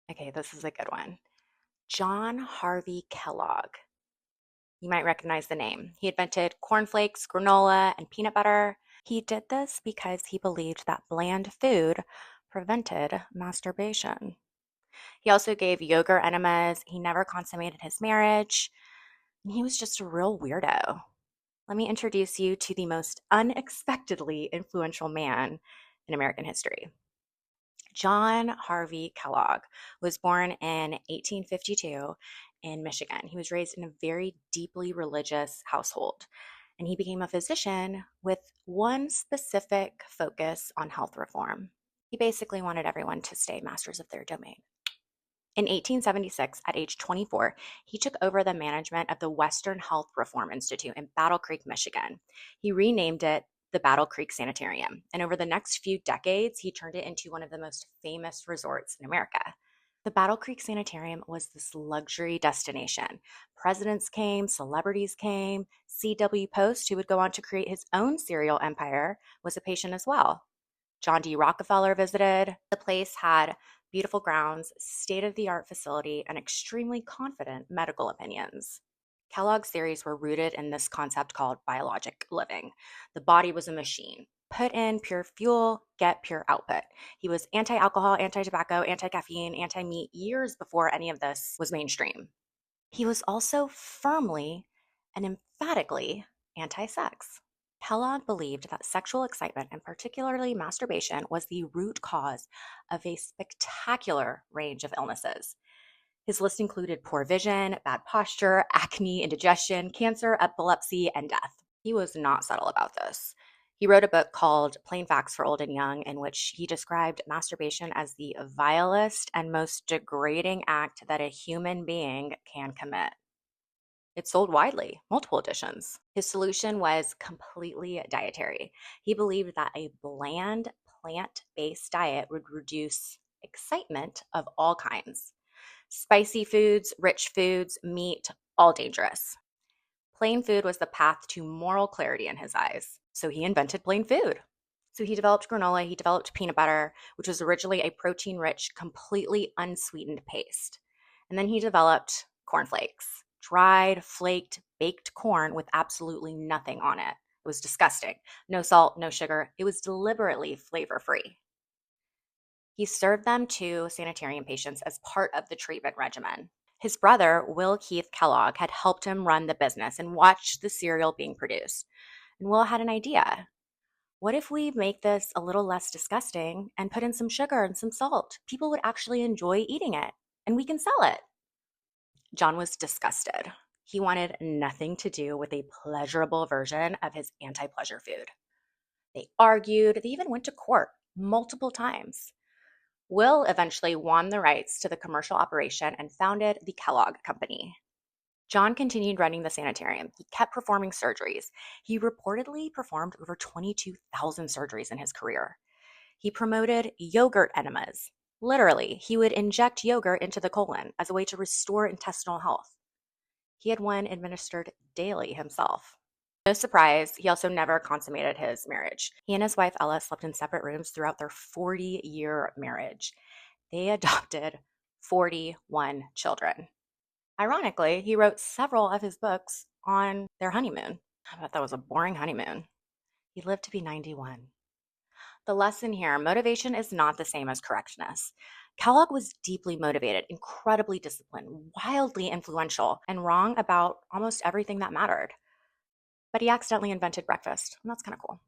Okay, this is a good one. John Harvey Kellogg. You might recognize the name. He invented cornflakes, granola, and peanut butter. He did this because he believed that bland food prevented masturbation. He also gave yogurt enemas. He never consummated his marriage. And he was just a real weirdo. Let me introduce you to the most unexpectedly influential man in American history. John Harvey Kellogg was born in 1852 in Michigan. He was raised in a very deeply religious household, and he became a physician with one specific focus on health reform. He basically wanted everyone to stay masters of their domain. In 1876, at age 24, he took over the management of the Western Health Reform Institute in Battle Creek, Michigan. He renamed it the Battle Creek Sanitarium, and over the next few decades, he turned it into one of the most famous resorts in America. The Battle Creek Sanitarium was this luxury destination. Presidents came, celebrities came. C.W. Post, who would go on to create his own cereal empire, was a patient as well. John D. Rockefeller visited. The place had beautiful grounds, state of the art facility, and extremely confident medical opinions. Kellogg's theories were rooted in this concept called biologic living. The body was a machine. Put in pure fuel, get pure output. He was anti alcohol, anti tobacco, anti caffeine, anti meat years before any of this was mainstream. He was also firmly and emphatically anti sex. Kellogg believed that sexual excitement, and particularly masturbation, was the root cause of a spectacular range of illnesses. His list included poor vision, bad posture, acne, indigestion, cancer, epilepsy, and death. He was not subtle about this. He wrote a book called Plain Facts for Old and Young, in which he described masturbation as the vilest and most degrading act that a human being can commit. It sold widely, multiple editions. His solution was completely dietary. He believed that a bland, plant based diet would reduce excitement of all kinds. Spicy foods, rich foods, meat, all dangerous. Plain food was the path to moral clarity in his eyes. So he invented plain food. So he developed granola, he developed peanut butter, which was originally a protein rich, completely unsweetened paste. And then he developed cornflakes, dried, flaked, baked corn with absolutely nothing on it. It was disgusting. No salt, no sugar. It was deliberately flavor free. He served them to sanitarium patients as part of the treatment regimen. His brother, Will Keith Kellogg, had helped him run the business and watched the cereal being produced. And Will had an idea. What if we make this a little less disgusting and put in some sugar and some salt? People would actually enjoy eating it, and we can sell it. John was disgusted. He wanted nothing to do with a pleasurable version of his anti pleasure food. They argued, they even went to court multiple times. Will eventually won the rights to the commercial operation and founded the Kellogg Company. John continued running the sanitarium. He kept performing surgeries. He reportedly performed over 22,000 surgeries in his career. He promoted yogurt enemas. Literally, he would inject yogurt into the colon as a way to restore intestinal health. He had one administered daily himself. No surprise, he also never consummated his marriage. He and his wife Ella slept in separate rooms throughout their 40-year marriage. They adopted 41 children. Ironically, he wrote several of his books on their honeymoon. I bet that was a boring honeymoon. He lived to be 91. The lesson here, motivation is not the same as correctness. Kellogg was deeply motivated, incredibly disciplined, wildly influential, and wrong about almost everything that mattered. But he accidentally invented breakfast, and that's kind of cool.